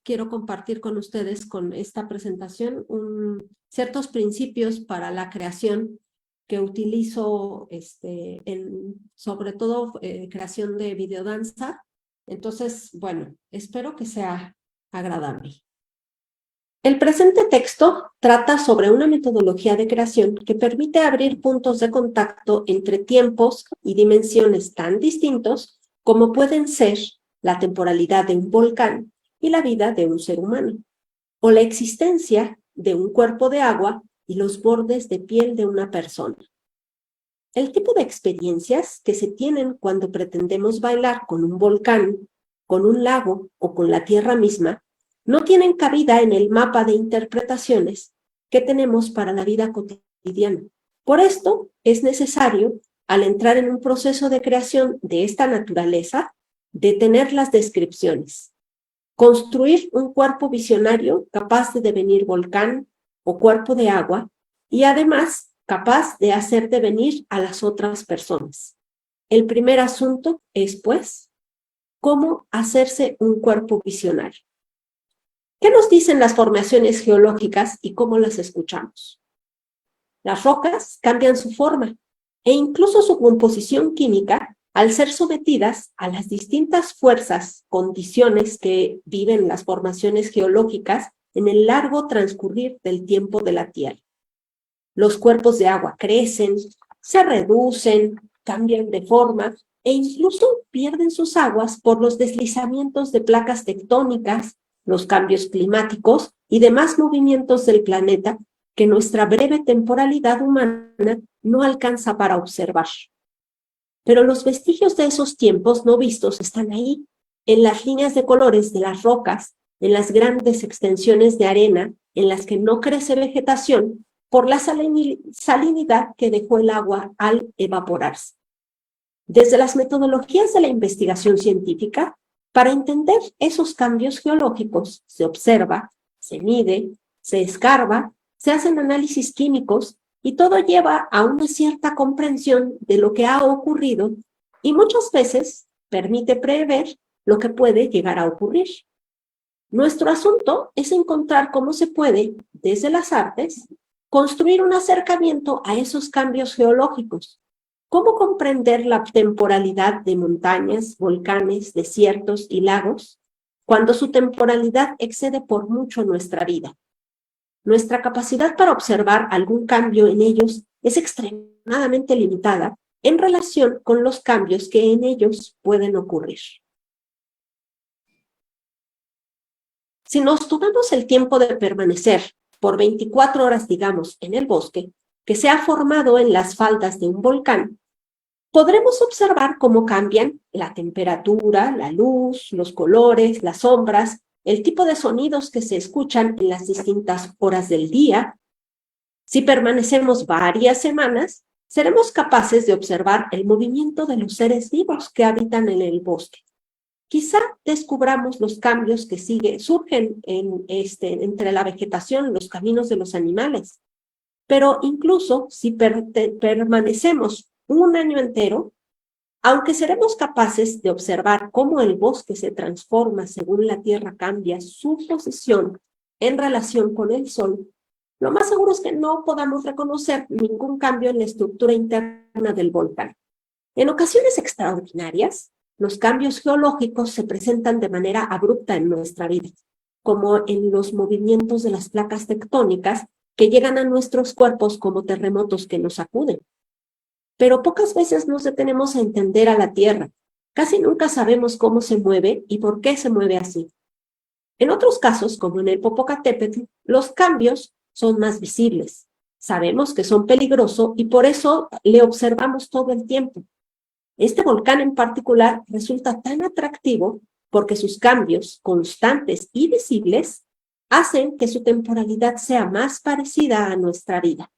quiero compartir con ustedes con esta presentación ciertos principios para la creación que utilizo sobre todo creación de videodanza. Entonces, bueno, espero que sea agradable. El presente texto trata sobre una metodología de creación que permite abrir puntos de contacto entre tiempos y dimensiones tan distintos como pueden ser la temporalidad de un volcán y la vida de un ser humano, o la existencia de un cuerpo de agua y los bordes de piel de una persona. El tipo de experiencias que se tienen cuando pretendemos bailar con un volcán, con un lago o con la tierra misma no tienen cabida en el mapa de interpretaciones que tenemos para la vida cotidiana. Por esto es necesario, al entrar en un proceso de creación de esta naturaleza, detener las descripciones, construir un cuerpo visionario capaz de devenir volcán o cuerpo de agua y además capaz de hacer devenir a las otras personas. El primer asunto es, pues, cómo hacerse un cuerpo visionario. ¿Qué nos dicen las formaciones geológicas y cómo las escuchamos? Las rocas cambian su forma e incluso su composición química al ser sometidas a las distintas fuerzas, condiciones que viven las formaciones geológicas en el largo transcurrir del tiempo de la Tierra. Los cuerpos de agua crecen, se reducen, cambian de forma e incluso pierden sus aguas por los deslizamientos de placas tectónicas, los cambios climáticos y demás movimientos del planeta que nuestra breve temporalidad humana no alcanza para observar. Pero los vestigios de esos tiempos no vistos están ahí, en las líneas de colores de las rocas, en las grandes extensiones de arena en las que no crece vegetación por la salinidad que dejó el agua al evaporarse. Desde las metodologías de la investigación científica, para entender esos cambios geológicos, se observa, se mide, se escarba, se hacen análisis químicos y todo lleva a una cierta comprensión de lo que ha ocurrido y muchas veces permite prever lo que puede llegar a ocurrir. Nuestro asunto es encontrar cómo se puede, desde las artes, construir un acercamiento a esos cambios geológicos. ¿Cómo comprender la temporalidad de montañas, volcanes, desiertos y lagos cuando su temporalidad excede por mucho nuestra vida? Nuestra capacidad para observar algún cambio en ellos es extremadamente limitada en relación con los cambios que en ellos pueden ocurrir. Si nos tomamos el tiempo de permanecer por 24 horas, digamos, en el bosque, que se ha formado en las faldas de un volcán, podremos observar cómo cambian la temperatura, la luz, los colores, las sombras, el tipo de sonidos que se escuchan en las distintas horas del día. Si permanecemos varias semanas, seremos capaces de observar el movimiento de los seres vivos que habitan en el bosque. Quizá descubramos los cambios que surgen entre la vegetación, los caminos de los animales. Pero incluso si permanecemos un año entero, aunque seremos capaces de observar cómo el bosque se transforma según la Tierra cambia su posición en relación con el Sol, lo más seguro es que no podamos reconocer ningún cambio en la estructura interna del volcán. En ocasiones extraordinarias, los cambios geológicos se presentan de manera abrupta en nuestra vida, como en los movimientos de las placas tectónicas que llegan a nuestros cuerpos como terremotos que nos sacuden. Pero pocas veces nos detenemos a entender a la Tierra. Casi nunca sabemos cómo se mueve y por qué se mueve así. En otros casos, como en el Popocatépetl, los cambios son más visibles. Sabemos que son peligrosos y por eso le observamos todo el tiempo. Este volcán en particular resulta tan atractivo porque sus cambios constantes y visibles hacen que su temporalidad sea más parecida a nuestra vida.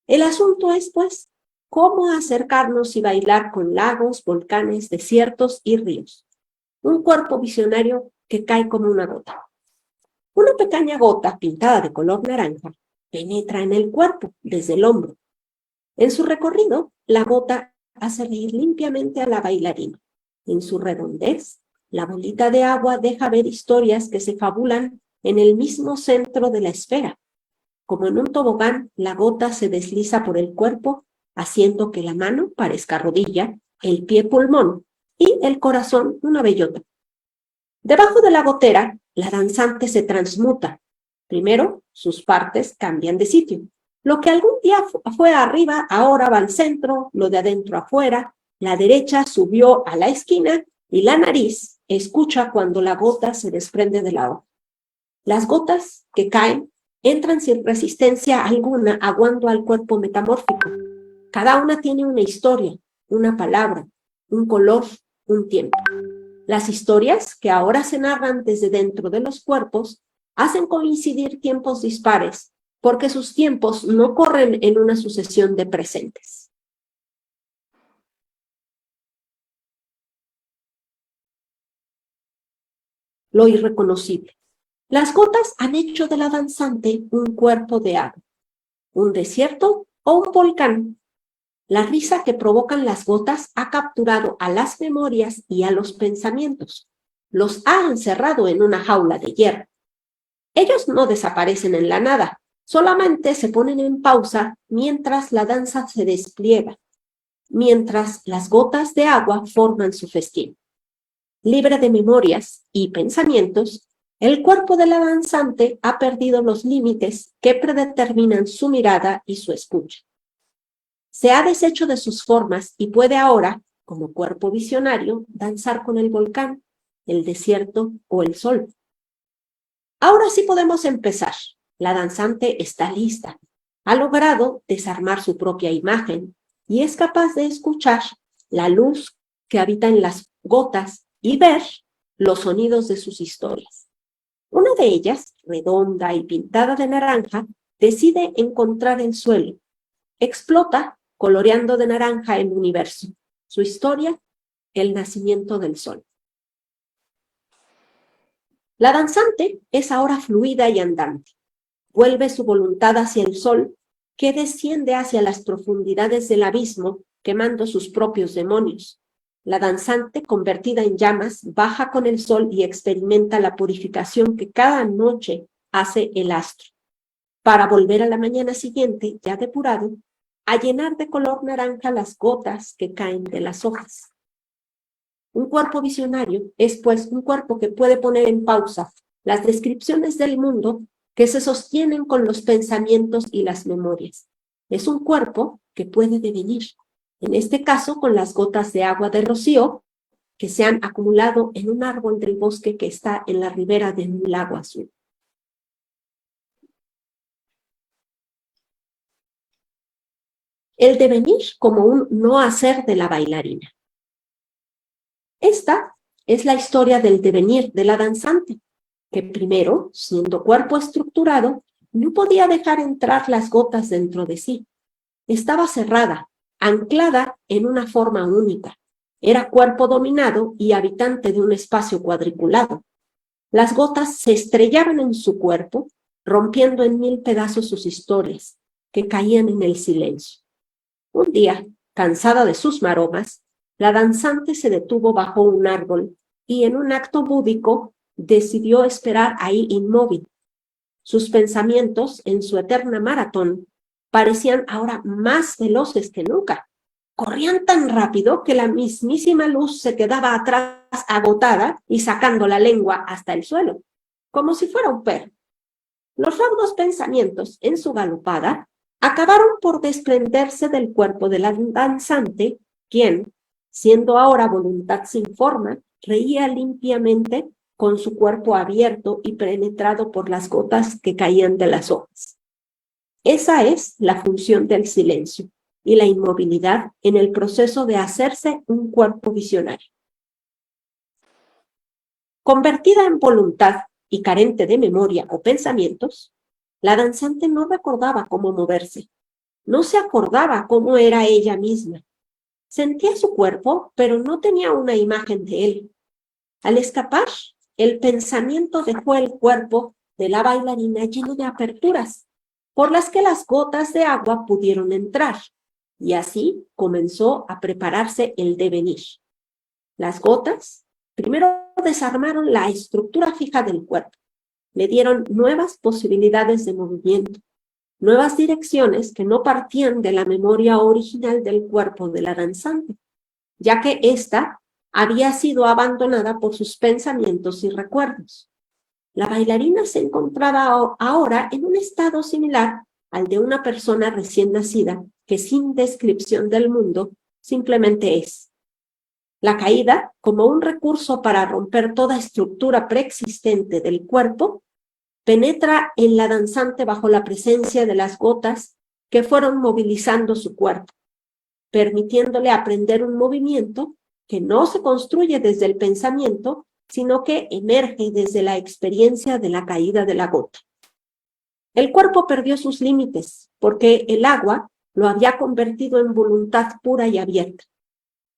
El asunto es, pues, cómo acercarnos y bailar con lagos, volcanes, desiertos y ríos. Un cuerpo visionario que cae como una gota. Una pequeña gota pintada de color naranja penetra en el cuerpo desde el hombro. En su recorrido, la gota hace reír limpiamente a la bailarina. En su redondez, la bolita de agua deja ver historias que se fabulan en el mismo centro de la esfera. Como en un tobogán, la gota se desliza por el cuerpo, haciendo que la mano parezca rodilla, el pie pulmón y el corazón una bellota. Debajo de la gotera, la danzante se transmuta. Primero, sus partes cambian de sitio. Lo que algún día fue arriba, ahora va al centro, lo de adentro afuera, la derecha subió a la esquina y la nariz escucha cuando la gota se desprende del agua. Las gotas que caen entran sin resistencia alguna, aguando al cuerpo metamórfico. Cada una tiene una historia, una palabra, un color, un tiempo. Las historias, que ahora se narran desde dentro de los cuerpos, hacen coincidir tiempos dispares, porque sus tiempos no corren en una sucesión de presentes. Lo irreconocible. Las gotas han hecho de la danzante un cuerpo de agua, un desierto o un volcán. La risa que provocan las gotas ha capturado a las memorias y a los pensamientos. Los ha encerrado en una jaula de hierro. Ellos no desaparecen en la nada, solamente se ponen en pausa mientras la danza se despliega, mientras las gotas de agua forman su festín. Libre de memorias y pensamientos, el cuerpo de la danzante ha perdido los límites que predeterminan su mirada y su escucha. Se ha deshecho de sus formas y puede ahora, como cuerpo visionario, danzar con el volcán, el desierto o el sol. Ahora sí podemos empezar. La danzante está lista. Ha logrado desarmar su propia imagen y es capaz de escuchar la luz que habita en las gotas y ver los sonidos de sus historias. Una de ellas, redonda y pintada de naranja, decide encontrar el suelo. Explota, coloreando de naranja el universo. Su historia, el nacimiento del sol. La danzante es ahora fluida y andante. Vuelve su voluntad hacia el sol, que desciende hacia las profundidades del abismo, quemando sus propios demonios. La danzante, convertida en llamas, baja con el sol y experimenta la purificación que cada noche hace el astro, para volver a la mañana siguiente, ya depurado, a llenar de color naranja las gotas que caen de las hojas. Un cuerpo visionario es, pues, un cuerpo que puede poner en pausa las descripciones del mundo que se sostienen con los pensamientos y las memorias. Es un cuerpo que puede devenir, en este caso con las gotas de agua de rocío que se han acumulado en un árbol del bosque que está en la ribera de un lago azul. El devenir como un no hacer de la bailarina. Esta es la historia del devenir de la danzante, que primero, siendo cuerpo estructurado, no podía dejar entrar las gotas dentro de sí. Estaba cerrada, anclada en una forma única. Era cuerpo dominado y habitante de un espacio cuadriculado. Las gotas se estrellaban en su cuerpo, rompiendo en mil pedazos sus historias, que caían en el silencio. Un día, cansada de sus maromas, la danzante se detuvo bajo un árbol y en un acto búdico decidió esperar ahí inmóvil. Sus pensamientos, en su eterna maratón, parecían ahora más veloces que nunca. Corrían tan rápido que la mismísima luz se quedaba atrás agotada y sacando la lengua hasta el suelo, como si fuera un perro. Los raudos pensamientos, en su galopada, acabaron por desprenderse del cuerpo de la danzante, quien, siendo ahora voluntad sin forma, reía limpiamente con su cuerpo abierto y penetrado por las gotas que caían de las hojas. Esa es la función del silencio y la inmovilidad en el proceso de hacerse un cuerpo visionario. Convertida en voluntad y carente de memoria o pensamientos, la danzante no recordaba cómo moverse, no se acordaba cómo era ella misma. Sentía su cuerpo, pero no tenía una imagen de él. Al escapar, el pensamiento dejó el cuerpo de la bailarina lleno de aperturas, por las que las gotas de agua pudieron entrar, y así comenzó a prepararse el devenir. Las gotas, primero desarmaron la estructura fija del cuerpo, le dieron nuevas posibilidades de movimiento, nuevas direcciones que no partían de la memoria original del cuerpo de la danzante, ya que ésta había sido abandonada por sus pensamientos y recuerdos. La bailarina se encontraba ahora en un estado similar al de una persona recién nacida que sin descripción del mundo simplemente es. La caída, como un recurso para romper toda estructura preexistente del cuerpo, penetra en la danzante bajo la presencia de las gotas que fueron movilizando su cuerpo, permitiéndole aprender un movimiento que no se construye desde el pensamiento, sino que emerge desde la experiencia de la caída de la gota. El cuerpo perdió sus límites porque el agua lo había convertido en voluntad pura y abierta.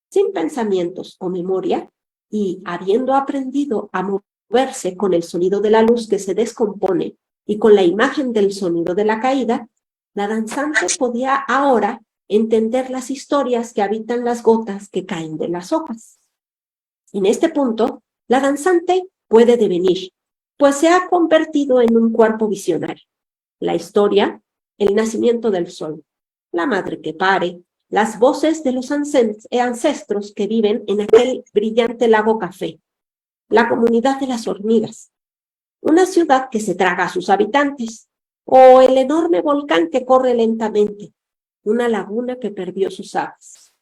Sin pensamientos o memoria, y habiendo aprendido a moverse con el sonido de la luz que se descompone y con la imagen del sonido de la caída, la danzante podía ahora entender las historias que habitan las gotas que caen de las hojas. En este punto, la danzante puede devenir, pues se ha convertido en un cuerpo visionario. La historia, el nacimiento del sol, la madre que pare, las voces de los ancestros que viven en aquel brillante lago café, la comunidad de las hormigas, una ciudad que se traga a sus habitantes, o el enorme volcán que corre lentamente, una laguna que perdió sus aves.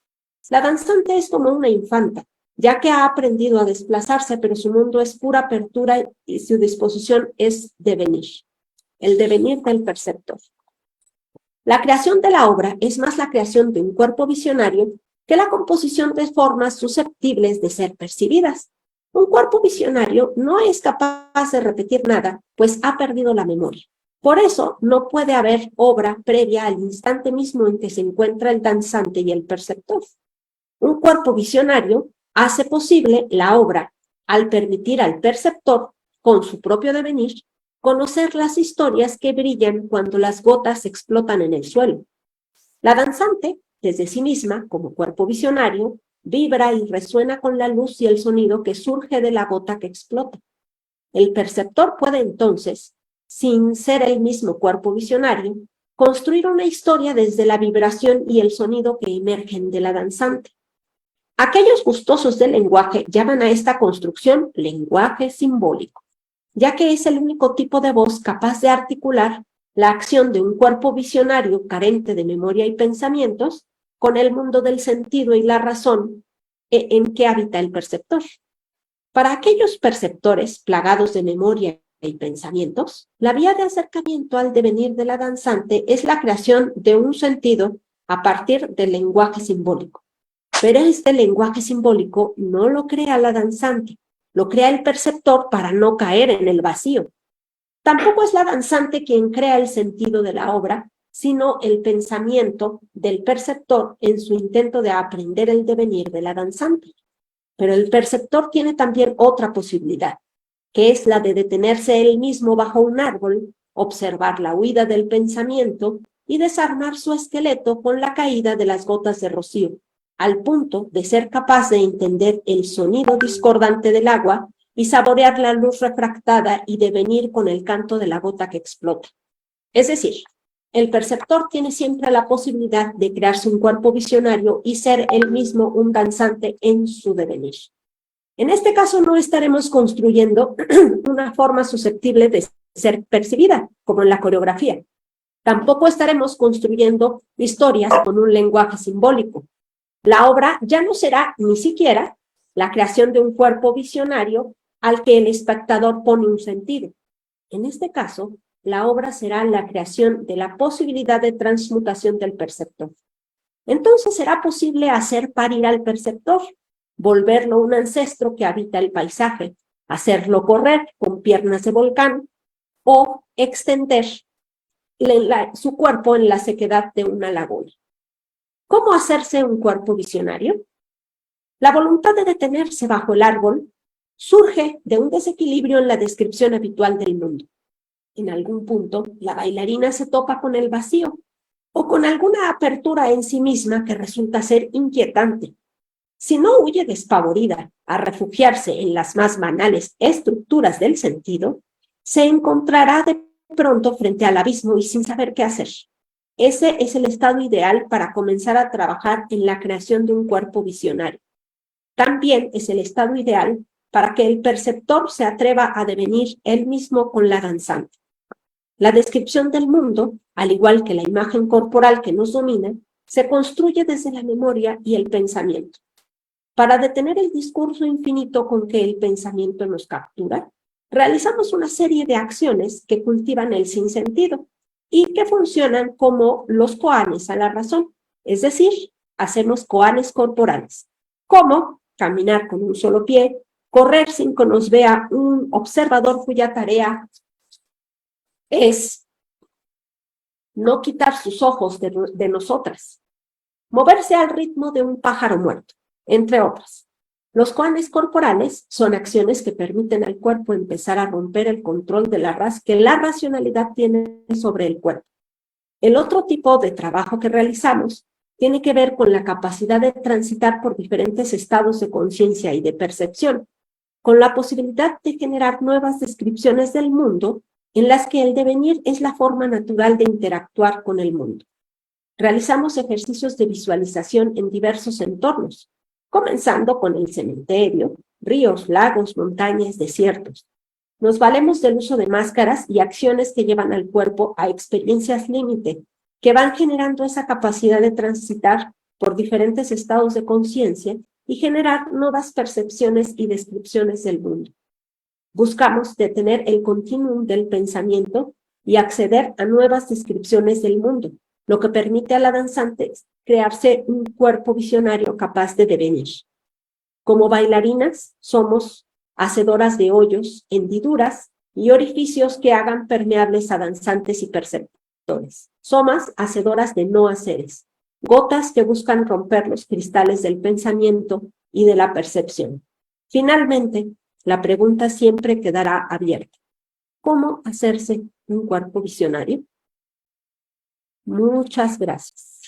La danzante es como una infanta, ya que ha aprendido a desplazarse, pero su mundo es pura apertura y su disposición es devenir, el devenir del perceptor. La creación de la obra es más la creación de un cuerpo visionario que la composición de formas susceptibles de ser percibidas. Un cuerpo visionario no es capaz de repetir nada, pues ha perdido la memoria. Por eso no puede haber obra previa al instante mismo en que se encuentra el danzante y el perceptor. Un cuerpo visionario hace posible la obra al permitir al perceptor, con su propio devenir, conocer las historias que brillan cuando las gotas explotan en el suelo. La danzante, desde sí misma, como cuerpo visionario, vibra y resuena con la luz y el sonido que surge de la gota que explota. El perceptor puede entonces, sin ser el mismo cuerpo visionario, construir una historia desde la vibración y el sonido que emergen de la danzante. Aquellos gustosos del lenguaje llaman a esta construcción lenguaje simbólico, ya que es el único tipo de voz capaz de articular la acción de un cuerpo visionario carente de memoria y pensamientos con el mundo del sentido y la razón en que habita el perceptor. Para aquellos perceptores plagados de memoria y pensamientos, la vía de acercamiento al devenir de la danzante es la creación de un sentido a partir del lenguaje simbólico. Pero este lenguaje simbólico no lo crea la danzante, lo crea el perceptor para no caer en el vacío. Tampoco es la danzante quien crea el sentido de la obra, sino el pensamiento del perceptor en su intento de aprender el devenir de la danzante. Pero el perceptor tiene también otra posibilidad, que es la de detenerse él mismo bajo un árbol, observar la huida del pensamiento y desarmar su esqueleto con la caída de las gotas de rocío, al punto de ser capaz de entender el sonido discordante del agua y saborear la luz refractada y devenir con el canto de la gota que explota. Es decir, el perceptor tiene siempre la posibilidad de crearse un cuerpo visionario y ser él mismo un danzante en su devenir. En este caso no estaremos construyendo una forma susceptible de ser percibida, como en la coreografía. Tampoco estaremos construyendo historias con un lenguaje simbólico. La obra ya no será ni siquiera la creación de un cuerpo visionario al que el espectador pone un sentido. En este caso, la obra será la creación de la posibilidad de transmutación del perceptor. Entonces será posible hacer parir al perceptor, volverlo un ancestro que habita el paisaje, hacerlo correr con piernas de volcán o extender su cuerpo en la sequedad de una laguna. ¿Cómo hacerse un cuerpo visionario? La voluntad de detenerse bajo el árbol surge de un desequilibrio en la descripción habitual del mundo. En algún punto, la bailarina se topa con el vacío o con alguna apertura en sí misma que resulta ser inquietante. Si no huye despavorida a refugiarse en las más banales estructuras del sentido, se encontrará de pronto frente al abismo y sin saber qué hacer. Ese es el estado ideal para comenzar a trabajar en la creación de un cuerpo visionario. También es el estado ideal para que el perceptor se atreva a devenir él mismo con la danzante. La descripción del mundo, al igual que la imagen corporal que nos domina, se construye desde la memoria y el pensamiento. Para detener el discurso infinito con que el pensamiento nos captura, realizamos una serie de acciones que cultivan el sinsentido y que funcionan como los koanes a la razón, es decir, hacemos koanes corporales, como caminar con un solo pie, correr sin que nos vea un observador cuya tarea es no quitar sus ojos de nosotras, moverse al ritmo de un pájaro muerto, entre otras. Los koanes corporales son acciones que permiten al cuerpo empezar a romper el control de que la racionalidad tiene sobre el cuerpo. El otro tipo de trabajo que realizamos tiene que ver con la capacidad de transitar por diferentes estados de conciencia y de percepción, con la posibilidad de generar nuevas descripciones del mundo en las que el devenir es la forma natural de interactuar con el mundo. Realizamos ejercicios de visualización en diversos entornos, comenzando con el cementerio, ríos, lagos, montañas, desiertos. Nos valemos del uso de máscaras y acciones que llevan al cuerpo a experiencias límite, que van generando esa capacidad de transitar por diferentes estados de conciencia y generar nuevas percepciones y descripciones del mundo. Buscamos detener el continuum del pensamiento y acceder a nuevas descripciones del mundo, lo que permite a la danzante crearse un cuerpo visionario capaz de devenir. Como bailarinas, somos hacedoras de hoyos, hendiduras y orificios que hagan permeables a danzantes y perceptores. Somos hacedoras de no haceres, gotas que buscan romper los cristales del pensamiento y de la percepción. Finalmente, la pregunta siempre quedará abierta. ¿Cómo hacerse un cuerpo visionario? Muchas gracias.